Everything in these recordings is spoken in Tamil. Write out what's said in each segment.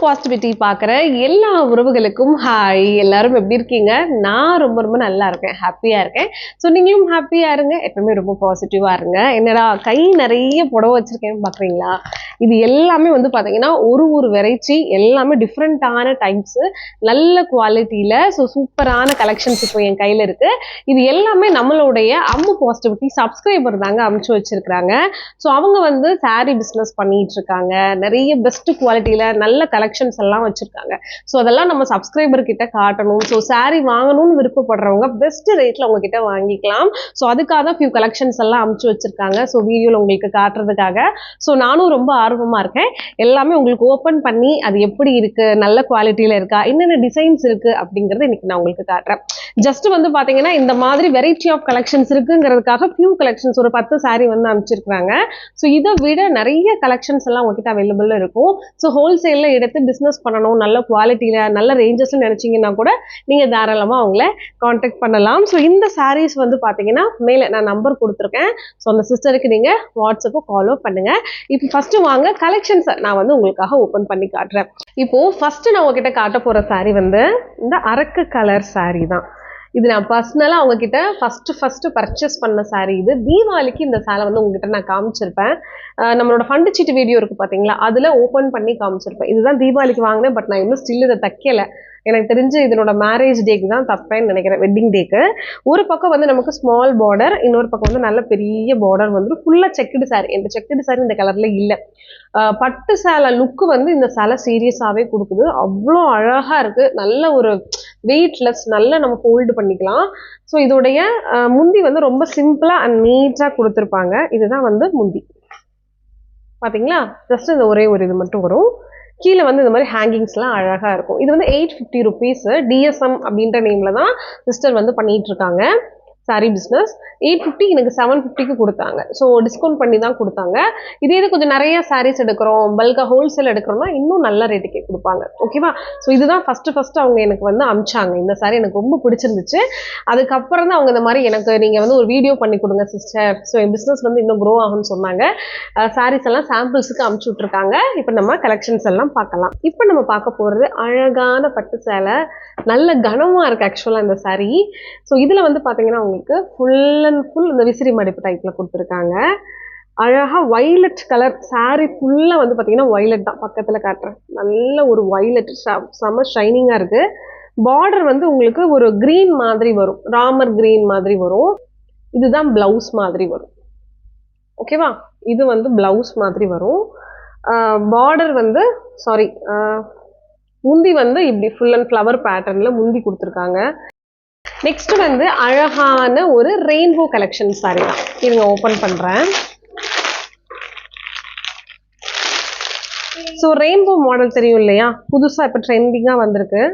பாசிட்டிவிட்டி பார்க்குற எல்லா உறவுகளுக்கும் ஹாய். எல்லாரும் எப்படி இருக்கீங்க? நான் ரொம்ப ரொம்ப நல்லா இருக்கேன், ஹாப்பியாக இருக்கேன். ஸோ நீங்களும் ஹாப்பியாக இருங்க, எப்பவுமே ரொம்ப பாசிட்டிவாக இருங்க. என்னடா கை நிறைய புடவை வச்சுருக்கேன்னு பார்க்குறீங்களா? இது எல்லாமே வந்து பார்த்தீங்கன்னா ஒரு வெரைட்டி, எல்லாமே டிஃப்ரெண்ட்டான டைப்ஸு, நல்ல குவாலிட்டியில். ஸோ சூப்பரான கலெக்ஷன்ஸ் இப்போ என் கையில் இருக்குது. இது எல்லாமே நம்மளுடைய அம்மு பாசிட்டிவிட்டி சப்ஸ்கிரைபர் தாங்க அமுச்சு வச்சுருக்குறாங்க. ஸோ அவங்க வந்து சாரீ பிஸ்னஸ் பண்ணிகிட்டு இருக்காங்க. நிறைய பெஸ்ட் குவாலிட்டியில் நல்ல கலெக்ஷன்ஸ் எல்லாம் வச்சிருக்காங்க. ஸோ அதெல்லாம் நம்ம சப்ஸ்கிரைபர் கிட்ட காட்டணும். ஸோ சாரீ வாங்கணும்னு விருப்பப்படுறவங்க பெஸ்ட் ரேட்ல உங்ககிட்ட வாங்கிக்கலாம். ஸோ அதுக்காக தான் ஃபியூ கலெக்ஷன்ஸ் எல்லாம் அமுச்சு வச்சிருக்காங்க. ஸோ வீடியோவில் உங்களுக்கு காட்டுறதுக்காக. ஸோ நானும் ரொம்ப ஆர்வமா இருக்கேன். எல்லாமே உங்களுக்கு ஓப்பன் பண்ணி அது எப்படி இருக்கு, நல்ல குவாலிட்டியில இருக்கா, என்னென்ன டிசைன்ஸ் இருக்கு அப்படிங்கறது இன்னைக்கு நான் உங்களுக்கு காட்டுறேன். ஜஸ்ட் வந்து பாத்தீங்கன்னா இந்த மாதிரி வெரைட்டி ஆஃப் கலெக்ஷன்ஸ் இருக்குங்கிறதுக்காக ஃபியூ கலெக்ஷன்ஸ் ஒரு 10 சாரீ வந்து அனுப்பிச்சிருக்காங்க. ஸோ இதை விட நிறைய கலெக்ஷன்ஸ் எல்லாம் உங்ககிட்ட அவைலபிள் இருக்கும். ஸோ ஹோல்சேல்ல எடுத்து பிஸ்னஸ் பண்ணணும், நல்ல குவாலிட்டியில நல்ல ரேஞ்சஸ்ன்னு நினைச்சீங்கன்னா கூட நீங்க தாராளமா அவங்கள கான்டாக்ட் பண்ணலாம். ஸோ இந்த சாரீஸ் வந்து பாத்தீங்கன்னா மேலே நான் நம்பர் கொடுத்துருக்கேன். ஸோ அந்த சிஸ்டருக்கு நீங்க வாட்ஸ்அப்பை ஃபாலோ பண்ணுங்க. இப்போ ஃபர்ஸ்ட் வாங்க கலெக்ஷன்ஸ் நான் வந்து உங்களுக்காக ஓப்பன் பண்ணி காட்டுறேன். இப்போ ஃபர்ஸ்ட் நான் உங்ககிட்ட காட்ட போற சாரீ வந்து இந்த அரக்கு கலர் சாரீ தான். இது நான் பர்சனலாக அவங்ககிட்ட ஃபஸ்ட்டு பர்ச்சேஸ் பண்ண சாரீ. இது தீபாவளிக்கு இந்த சேலை வந்து உங்ககிட்ட நான் காமிச்சிருப்பேன். நம்மளோட ஃபண்டு சீட்டு வீடியோ இருக்குது பார்த்தீங்களா, அதில் ஓப்பன் பண்ணி காமிச்சிருப்பேன். இதுதான் தீபாவளிக்கு வாங்கினேன். பட் நான் இன்னும் ஸ்டில் இதை தைக்கலை. எனக்கு தெரிஞ்சு இதனோட மேரேஜ் டேக்கு தான் தப்பேன்னு நினைக்கிறேன், வெட்டிங் டேக்கு. ஒரு பக்கம் வந்து நமக்கு ஸ்மால் பார்டர், இன்னொரு பக்கம் வந்து நல்ல பெரிய பார்டர் வந்துடும். ஃபுல்லாக செக்குடு சாரி. இந்த செக்குடு சாரி இந்த கலரில் இல்லை. பட்டு சேலை லுக்கு வந்து இந்த சேலை சீரியஸாகவே கொடுக்குது. அவ்வளோ அழகாக இருக்குது. நல்ல ஒரு வெயிட்லெஸ், நல்லா நம்ம ஃபோல்டு பண்ணிக்கலாம். ஸோ இதோடைய முந்தி வந்து ரொம்ப சிம்பிளாக அண்ட் நீட்டாக கொடுத்துருப்பாங்க. இதுதான் வந்து முந்தி பார்த்தீங்களா. ஜஸ்ட் இந்த ஒரே ஒரு இது மட்டும் வரும். கீழே வந்து இந்த மாதிரி ஹேங்கிங்ஸ்லாம் அழகாக இருக்கும். இது வந்து 850 rupees. டிஎஸ்எம் அப்படின்ற நேமில் தான் சிஸ்டர் வந்து பண்ணிகிட்டு இருக்காங்க சாரீ பிஸ்னஸ். 850 எனக்கு 750க்கு கொடுத்தாங்க. ஸோ டிஸ்கவுண்ட் பண்ணி தான் கொடுத்தாங்க. இதே இது கொஞ்சம் நிறைய சாரீஸ் எடுக்கிறோம், பல்காக ஹோல்சேல் எடுக்கிறோம்னா இன்னும் நல்ல ரேட்டுக்கே கொடுப்பாங்க. ஓகேவா. ஸோ இதுதான் ஃபஸ்ட்டு அவங்க எனக்கு வந்து அமிச்சாங்க. இந்த சாரீ எனக்கு ரொம்ப பிடிச்சிருந்துச்சு. அதுக்கப்புறம் தான் அவங்க இந்த மாதிரி எனக்கு நீங்கள் வந்து ஒரு வீடியோ பண்ணி கொடுங்க சிஸ்டர், ஸோ என் பிஸ்னஸ் வந்து இன்னும் க்ரோ ஆகும்னு சொன்னாங்க. சாரீஸ் எல்லாம் சாம்பிள்ஸுக்கு அமுச்சு விட்ருக்காங்க. இப்போ நம்ம கலெக்ஷன்ஸ் எல்லாம் பார்க்கலாம். இப்போ நம்ம பார்க்க போகிறது அழகான பட்டு சேலை. நல்ல கனமாக இருக்குது ஆக்சுவலாக இந்த சாரீ. ஸோ இதில் வந்து பார்த்தீங்கன்னா உங்களுக்கு ஃபுல் அண்ட் ஃபுல் இந்த விசிறி மடிப்பு டைப்ல கொடுத்துருக்காங்க. அழகா வைலட் கலர் சாரி ஃபுல்லா வந்து பாத்தீங்கன்னா வைலட் தான். பக்கத்துல காட்டுறேன். நல்ல ஒரு வைலட், செம ஷைனிங்கா இருக்கு. பார்டர் வந்து உங்களுக்கு ஒரு கிரீன் மாதிரி வரும், ராமர் கிரீன் மாதிரி வரும். இதுதான் பிளவுஸ் மாதிரி வரும். ஓகேவா. இது வந்து பிளவுஸ் மாதிரி வரும். பார்டர் வந்து முந்தி வந்து இப்படி ஃபுல் அண்ட் ஃப்ளவர் பேட்டர்ன்ல முந்தி கொடுத்துருக்காங்க. நெக்ஸ்ட் வந்து அழகான ஒரு ரெயின்போ கலெக்ஷன் சாரி தான். இவங்க ஓபன் பண்றேன். ஸோ ரெயின்போ மாடல் தெரியும் இல்லையா, புதுசா இப்ப ட்ரெண்டிங்கா வந்திருக்கு.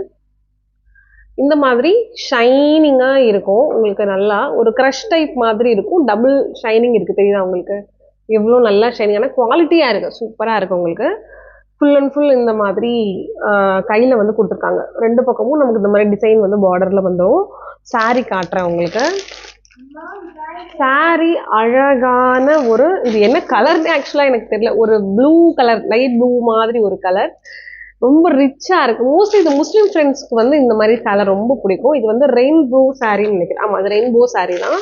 இந்த மாதிரி ஷைனிங்கா இருக்கும். உங்களுக்கு நல்லா ஒரு கிரஷ் டைப் மாதிரி இருக்கும். டபுள் ஷைனிங் இருக்கு, தெரியுதா உங்களுக்கு? எவ்வளோ நல்லா ஷைனிங்கான குவாலிட்டியா இருக்கு, சூப்பரா இருக்கு. உங்களுக்கு ஃபுல் அண்ட் ஃபுல் இந்த மாதிரி கையில் வந்து கொடுத்துருக்காங்க. ரெண்டு பக்கமும் நமக்கு இந்த மாதிரி டிசைன் வந்து பார்டரில் வந்துடும். சாரி காட்டுறேன் உங்களுக்கு. சாரி அழகான ஒரு, இது என்ன கலர்னு ஆக்சுவலாக எனக்கு தெரியல, ஒரு ப்ளூ கலர், லைட் ப்ளூ மாதிரி ஒரு கலர். ரொம்ப ரிச்சாக இருக்குது. மோஸ்ட்லி இது முஸ்லீம் ஃப்ரெண்ட்ஸ்க்கு வந்து இந்த மாதிரி சேலை ரொம்ப பிடிக்கும். இது வந்து ரெயின்போ சாரின்னு நினைக்கிறேன். ஆமாம், அது ரெயின்போ சாரி தான்.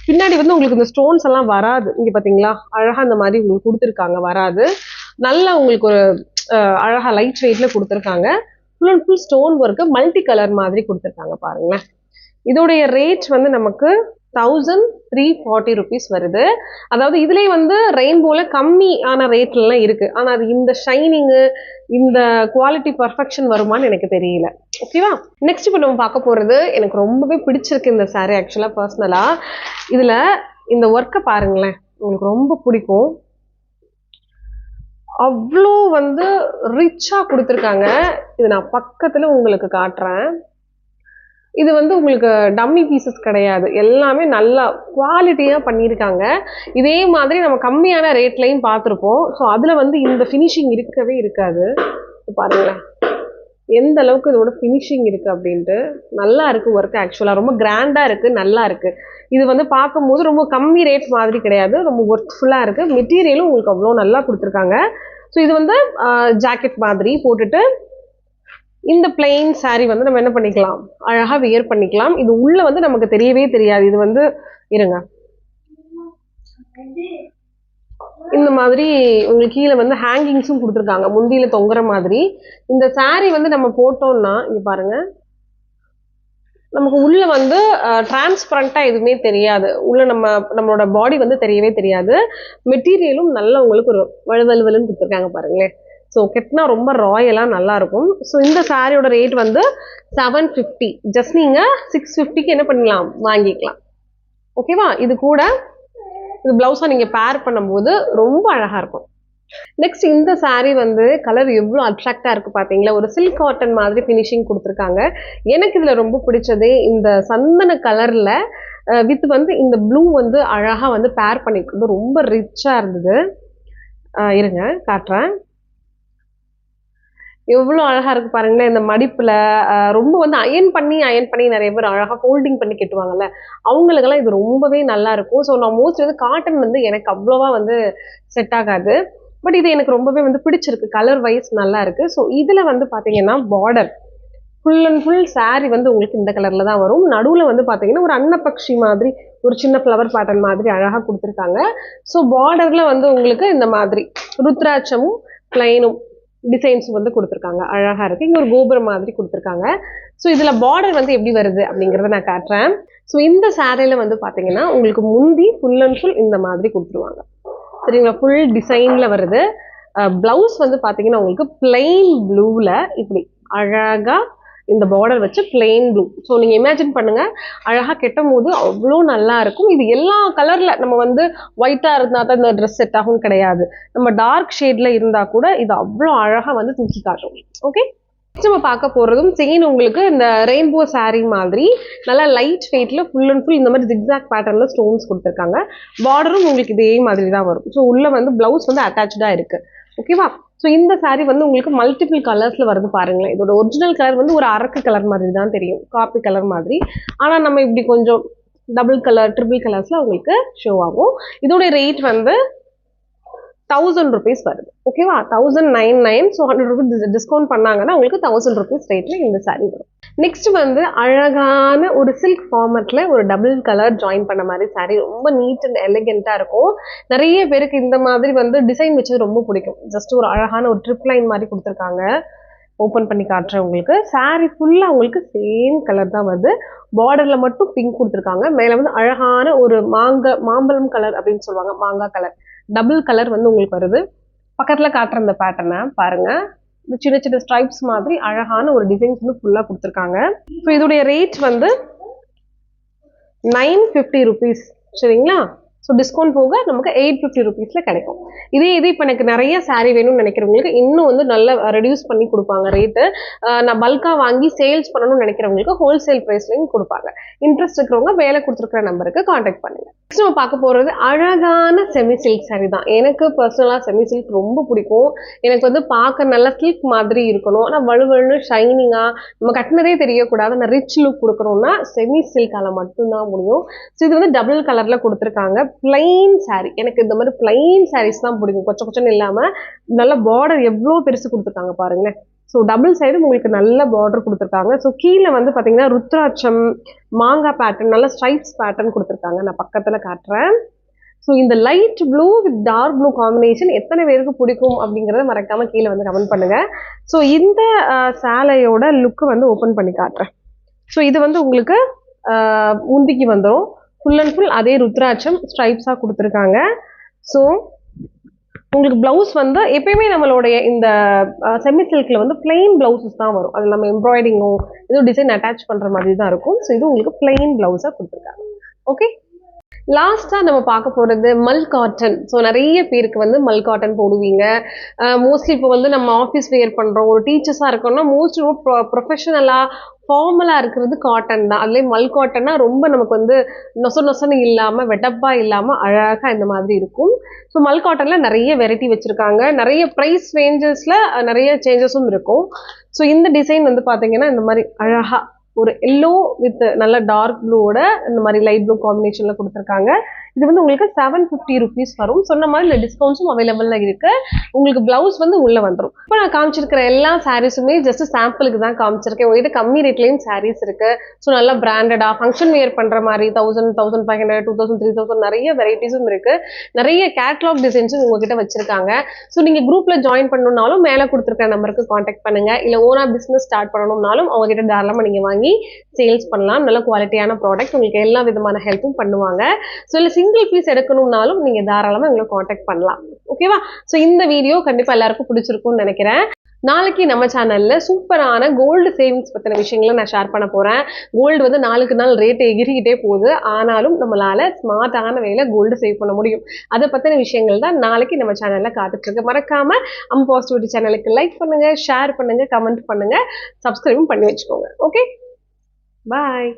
பின்னாடி வந்து உங்களுக்கு இந்த ஸ்டோன்ஸ் எல்லாம் வராது. இங்கே பார்த்தீங்களா, அழகாக இந்த மாதிரி உங்களுக்கு கொடுத்துருக்காங்க, வராது. நல்லா உங்களுக்கு ஒரு அழகா லைட் வெயிட்ல கொடுத்துருக்காங்க. Full and full stone work, multi colour மாதிரி கொடுத்துருக்காங்க பாருங்களேன். இதோடைய ரேட் வந்து நமக்கு 1340 rupees வருது. அதாவது இதுலேயே வந்து ரெயின்போல கம்மியான ரேட்லாம் இருக்கு. ஆனால் அது இந்த ஷைனிங்கு, இந்த குவாலிட்டி பர்ஃபெக்ஷன் வருமானு எனக்கு தெரியல. ஓகேவா. நெக்ஸ்ட் இப்போ நம்ம பார்க்க போகிறது, எனக்கு ரொம்பவே பிடிச்சிருக்கு இந்த சாரீ ஆக்சுவலாக பர்சனலாக. இதில் இந்த ஒர்க்கை பாருங்களேன், உங்களுக்கு ரொம்ப பிடிக்கும். அவ்வளோ வந்து ரிச்சா கொடுத்துருக்காங்க. இது நான் பக்கத்துல உங்களுக்கு காட்டுறேன். இது வந்து உங்களுக்கு டம்மி பீசஸ் கிடையாது, எல்லாமே நல்லா குவாலிட்டியா பண்ணியிருக்காங்க. இதே மாதிரி நம்ம கம்மியான ரேட்லையும் பார்த்துருப்போம். ஸோ அதில் வந்து இந்த ஃபினிஷிங் இருக்கவே இருக்காது. பாருங்களேன் எந்த அளவுக்கு இதோட ஃபினிஷிங் இருக்கு அப்படின்ட்டு. நல்லா இருக்கு ஒர்க், ஆக்சுவலாக ரொம்ப கிராண்டா இருக்கு, நல்லா இருக்கு. இது வந்து பார்க்கும்போது ரொம்ப கம்மி ரேட் மாதிரி கிடையாது, ரொம்ப ஒர்க்ஃபுல்லாக இருக்குது. மெட்டீரியலும் உங்களுக்கு அவ்வளோ நல்லா கொடுத்துருக்காங்க. ஸோ இது வந்து ஜாக்கெட் மாதிரி போட்டுட்டு இந்த பிளெயின் saree வந்து நம்ம என்ன பண்ணிக்கலாம், அழகா வியர் பண்ணிக்கலாம். இது உள்ள வந்து நமக்கு தெரியவே தெரியாது. இது வந்து இருங்க, இந்த மாதிரி உங்களுக்கு கீழே வந்து ஹேங்கிங்ஸும் கொடுத்துருக்காங்க, முந்தியில தொங்குற மாதிரி. இந்த saree வந்து நம்ம போட்டோம்னா இங்க பாருங்க, நமக்கு உள்ள வந்து டிரான்ஸ்பரண்டா எதுவுமே தெரியாது. உள்ள நம்மளோட பாடி வந்து தெரியவே தெரியாது. மெட்டீரியலும் நல்லா உங்களுக்கு ஒரு வலுவலுன்னு கொடுத்துருக்காங்க பாருங்களேன். ஸோ கெட்டினா ரொம்ப ராயலாக நல்லா இருக்கும். ஸோ இந்த சாரியோட ரேட் வந்து 750. ஜஸ்ட் நீங்கள் 650க்கு என்ன பண்ணலாம், வாங்கிக்கலாம். ஓகேவா? இது கூட இது பிளவுஸாக நீங்கள் பேர் பண்ணும்போது ரொம்ப அழகாக இருக்கும். நெக்ஸ்ட் இந்த saree வந்து கலர் எவ்வளோ அட்ராக்டா இருக்கு பார்த்தீங்களா? ஒரு சில்க் காட்டன் மாதிரி ஃபினிஷிங் கொடுத்துருக்காங்க. எனக்கு இதில் ரொம்ப பிடிச்சதே இந்த சந்தன கலரில் வித் வந்து இந்த ப்ளூ வந்து அழகாக வந்து பேர் பண்ணிக்கிறது ரொம்ப ரிச்சாக இருந்தது. இருங்க காட்டுறேன். எவ்வளோ அழகாக இருக்கு பாருங்களேன். இந்த மடிப்பில் ரொம்ப வந்து அயன் பண்ணி நிறைய பேர் அழகாக ஃபோல்டிங் பண்ணி கட்டுவாங்கல்ல, அவங்களுக்கெல்லாம் இது ரொம்பவே நல்லா இருக்கும். ஸோ நான் மோஸ்ட்லி வந்து காட்டன் வந்து எனக்கு அவ்வளோவா வந்து செட் ஆகாது. பட் இது எனக்கு ரொம்பவே வந்து பிடிச்சிருக்கு, கலர் வைஸ் நல்லா இருக்கு. ஸோ இதில் வந்து பார்த்தீங்கன்னா border full and full saree வந்து உங்களுக்கு இந்த கலரில் தான் வரும். நடுவில் வந்து பார்த்தீங்கன்னா ஒரு அன்னப்பக்ஷி மாதிரி ஒரு சின்ன ஃப்ளவர் பேட்டர்ன் மாதிரி அழகாக கொடுத்துருக்காங்க. ஸோ பார்டரில் வந்து உங்களுக்கு இந்த மாதிரி ருத்ராட்சமும் பிளைனும் டிசைன்ஸ் வந்து கொடுத்துருக்காங்க, அழகாக இருக்குது. இங்கே ஒரு கோபுரம் மாதிரி கொடுத்துருக்காங்க. ஸோ இதில் பார்டர் வந்து எப்படி வருது அப்படிங்கிறத நான் காட்டுறேன். ஸோ இந்த சாரியில் வந்து பார்த்தீங்கன்னா உங்களுக்கு முந்தி ஃபுல் அண்ட் ஃபுல் இந்த மாதிரி கொடுத்துருவாங்க, சரிங்களா? ஃபுல் டிசைனில் வருது. ப்ளவுஸ் வந்து பார்த்தீங்கன்னா உங்களுக்கு பிளெயின் ப்ளூவில் இப்படி அழகாக இந்த பார்டர் வச்சு பிளெயின் ப்ளூ. ஸோ நீங்கள் இமேஜின் பண்ணுங்கள், அழகாக கெட்டும் போது அவ்வளோ நல்லா இருக்கும். இது எல்லா கலரில் நம்ம வந்து ஒயிட்டாக இருந்தால் தான் இந்த ட்ரெஸ் செட் ஆகும் கிடையாது. நம்ம டார்க் ஷேடில் இருந்தால் கூட இது அவ்வளோ அழகாக வந்து தூக்கி காட்டும். ஓகே, நம்ம பார்க்க போகிறதும் செயின் உங்களுக்கு இந்த ரெயின்போ saree மாதிரி நல்லா லைட் வெயிட்டில் ஃபுல் அண்ட் ஃபுல் இந்த மாதிரி ஜிக்ஸாக் பேட்டர்னில் ஸ்டோன்ஸ் கொடுத்துருக்காங்க. பார்டரும் உங்களுக்கு இதே மாதிரி தான் வரும். ஸோ உள்ள வந்து ப்ளவுஸ் வந்து அட்டாச்சாக இருக்குது. ஓகேவா? ஸோ இந்த saree வந்து உங்களுக்கு மல்டிபிள் கலர்ஸில் வருது பாருங்களேன். இதோட ஒரிஜினல் கலர் வந்து ஒரு அரக்கு கலர் மாதிரி தான் தெரியும், காப்பி கலர் மாதிரி. ஆனால் நம்ம இப்படி கொஞ்சம் டபுள் கலர் ட்ரிபிள் கலர்ஸில் உங்களுக்கு ஷோ ஆகும். இதோட ரேட் வந்து 1000 rupees வருது. ஓகேவா? 1099. ஸோ 100 rupees டிஸ்கவுண்ட் பண்ணாங்கன்னா உங்களுக்கு 1000 rupees ரேட்டில் இந்த saree வரும். நெக்ஸ்ட் வந்து அழகான ஒரு சில்க் ஃபார்மட்டில் ஒரு டபுள் கலர் ஜாயின் பண்ண மாதிரி saree, ரொம்ப நீட் அண்ட் எலிகென்ட்டாக இருக்கும். நிறைய பேருக்கு இந்த மாதிரி வந்து டிசைன் வச்சது ரொம்ப பிடிக்கும். ஜஸ்ட் ஒரு அழகான ஒரு ட்ரிப் லைன் மாதிரி கொடுத்துருக்காங்க. ஓப்பன் பண்ணி காட்டுறேன் உங்களுக்கு. saree ஃபுல்லாக உங்களுக்கு சேம் கலர் தான் வருது. பார்டரில் மட்டும் பிங்க் கொடுத்துருக்காங்க. மேலே வந்து அழகான ஒரு மாம்பழம் கலர் அப்படின்னு சொல்லுவாங்க, மாங்காய் கலர் டபுள் கலர் வந்து உங்களுக்கு வருது. பக்கத்தில் காட்டுற இந்த பேட்டர்னை பாருங்க, இந்த சின்ன சின்ன ஸ்ட்ரைப்ஸ் மாதிரி அழகான ஒரு டிசைன்ஸ் வந்து ஃபுல்லாக கொடுத்துருக்காங்க. ஸோ இதோடைய ரேட் வந்து 950 rupees, சரிங்களா? ஸோ டிஸ்கவுண்ட் போக நமக்கு 850 rupeesல கிடைக்கும். இதே இப்போ எனக்கு நிறைய saree வேணும்னு நினைக்கிறவங்களுக்கு இன்னும் வந்து நல்லா ரெடியூஸ் பண்ணி கொடுப்பாங்க ரேட்டு. நான் பல்காக வாங்கி சேல்ஸ் பண்ணணும்னு நினைக்கிறவங்களுக்கு ஹோல்சேல் ப்ரைஸ்லையும் கொடுப்பாங்க. இன்ட்ரெஸ்ட் இருக்கிறவங்க வேலை கொடுத்துருக்கிற நம்பருக்கு காண்டாக்ட் பண்ணுங்க. நெக்ஸ்ட் நம்ம பார்க்க போகிறது அழகான செமி சில்க் saree தான். எனக்கு பர்சனலாக செமி சில்க் ரொம்ப பிடிக்கும். எனக்கு வந்து பார்க்க நல்லா சில்க் மாதிரி இருக்கணும், ஆனால் வலுவலுன்னு ஷைனிங்காக நம்ம கட்டினதே தெரியக்கூடாது, நான் ரிச் லுக் கொடுக்கணும்னா செமி சில்கால மட்டும்தான் முடியும். ஸோ இது வந்து டபுள் கலரில் கொடுத்துருக்காங்க. பிளைன் saree, எனக்கு இந்த மாதிரி பிளைன் sarees தான் பிடிக்கும், கொச்ச கொச்சன்னு இல்லாமல் நல்ல பார்டர் எவ்வளோ பெருசு கொடுத்துருக்காங்க பாருங்களேன். ஸோ டபுள் சைடு உங்களுக்கு நல்ல பார்டர் கொடுத்துருக்காங்க. ஸோ கீழே வந்து பார்த்தீங்கன்னா ருத்ராட்சம் மாங்காய் பேட்டர்ன் நல்ல ஸ்ட்ரைப்ஸ் பேட்டர்ன் கொடுத்துருக்காங்க. நான் பக்கத்தில் காட்டுறேன். ஸோ இந்த light blue with dark blue combination எத்தனை பேருக்கு பிடிக்கும் அப்படிங்கிறத மறக்காமல் கீழே வந்து கமெண்ட் பண்ணுங்கள். ஸோ இந்த சேலையோட லுக்கு வந்து ஓப்பன் பண்ணி காட்டுறேன். ஸோ இது வந்து உங்களுக்கு முந்திக்கு வந்துடும். ஃபுல் அண்ட் ஃபுல் அதே ருத்ராட்சம் ஸ்ட்ரைப்ஸாக கொடுத்துருக்காங்க. ஸோ உங்களுக்கு பிளவுஸ் வந்து எப்பயுமே நம்மளுடைய இந்த செமி சில்கில் வந்து பிளெயின் பிளவுசஸ் தான் வரும். அது நம்ம எம்ப்ராய்டிங்கோ இதுவும் டிசைன் அட்டாச் பண்ணுற மாதிரி தான் இருக்கும். ஸோ இது உங்களுக்கு பிளெயின் பிளவுஸாக கொடுத்துருக்காங்க. ஓகே, லாஸ்ட்டாக நம்ம பார்க்க போகிறது மல் காட்டன். ஸோ நிறைய பேருக்கு வந்து மல் காட்டன் போடுவீங்க. மோஸ்ட்லி இப்போ வந்து நம்ம ஆஃபீஸ் வேர் பண்ணுறோம், ஒரு டீச்சர்ஸாக இருக்கோம்னா மோஸ்ட்லி ரொம்ப ப்ரொஃபஷனலாக ஃபார்மலாக இருக்கிறது காட்டன் தான். அதுலேயே மல் காட்டன்னா ரொம்ப நமக்கு வந்து நொசன்னு இல்லாமல் வெட்டப்பாக இல்லாமல் அழகாக இந்த மாதிரி இருக்கும். ஸோ மல் காட்டனில் நிறைய வெரைட்டி வச்சுருக்காங்க. நிறைய ப்ரைஸ் ரேஞ்சஸில் நிறைய சேஞ்சஸும் இருக்கும். ஸோ இந்த டிசைன் வந்து பார்த்தீங்கன்னா இந்த மாதிரி அழகாக ஒரு எல்லோ வித் நல்ல டார்க் ப்ளூவோட இந்த மாதிரி லைட் ப்ளூ காம்பினேஷனில் கொடுத்துருக்காங்க. இது வந்து உங்களுக்கு 750 rupees வரும். சொன்ன மாதிரி இந்த டிஸ்கவுண்ட்ஸும் அவைலபிளா இருக்கு. உங்களுக்கு பிளவுஸ் வந்து உள்ள வந்துடும். இப்போ நான் காமிச்சிருக்கிற எல்லா சாரீஸுமே ஜஸ்ட் சாம்பிளுக்கு தான் காமிச்சிருக்கேன். உங்ககிட்ட கம்மி ரேட்லயும் சாரீஸ் இருக்கு. ஸோ நல்லா பிராண்டடா ஃபங்க்ஷன் வியர் பண்ற மாதிரி 1000, 1500, 2000, 3000 நிறைய வெரைட்டிஸும் இருக்கு. நிறைய கேட்லாக் டிசைன்ஸும் உங்ககிட்ட வச்சிருக்காங்க. ஸோ நீங்க குரூப்ல ஜாயின் பண்ணணும்னாலும் மேலே கொடுத்துருக்க நம்பருக்கு காண்டாக்ட் பண்ணுங்க. இல்ல ஓனா பிசினஸ் ஸ்டார்ட் பண்ணணும்னாலும் அவங்க கிட்ட தாராளமா நீங்க வாங்கி சேல்ஸ் பண்ணலாம். நல்ல குவாலிட்டியான ப்ராடக்ட், உங்களுக்கு எல்லா விதமான ஹெல்ப்பும் பண்ணுவாங்க. ஸோ இல்லை சிங்கிள் பீஸ் எடுக்கணும்னாலும் நீங்க தாராளமா எங்களை காண்டாக்ட் பண்ணலாம். ஓகேவா? ஸோ இந்த வீடியோ கண்டிப்பா எல்லாருக்கும் பிடிச்சிருக்கும்னு நினைக்கிறேன். நாளைக்கு நம்ம சேனல்ல சூப்பரான கோல்டு சேவிங்ஸ் பத்தின விஷயங்களை நான் ஷேர் பண்ண போறேன். கோல்டு வந்து நாளுக்கு நாள் ரேட் எகிரிக்கிட்டே போகுது. ஆனாலும் நம்மளால ஸ்மார்ட்டான வேலை கோல்டு சேவ் பண்ண முடியும். அதை பத்தின விஷயங்கள் தான் நாளைக்கு நம்ம சேனல்ல காத்துட்டு இருக்கு. மறக்காம பாசிட்டிவிட்டி சேனலுக்கு லைக் பண்ணுங்க, ஷேர் பண்ணுங்க, கமெண்ட் பண்ணுங்க, சப்ஸ்கிரைபும் பண்ணி வச்சுக்கோங்க. ஓகே, பாய்.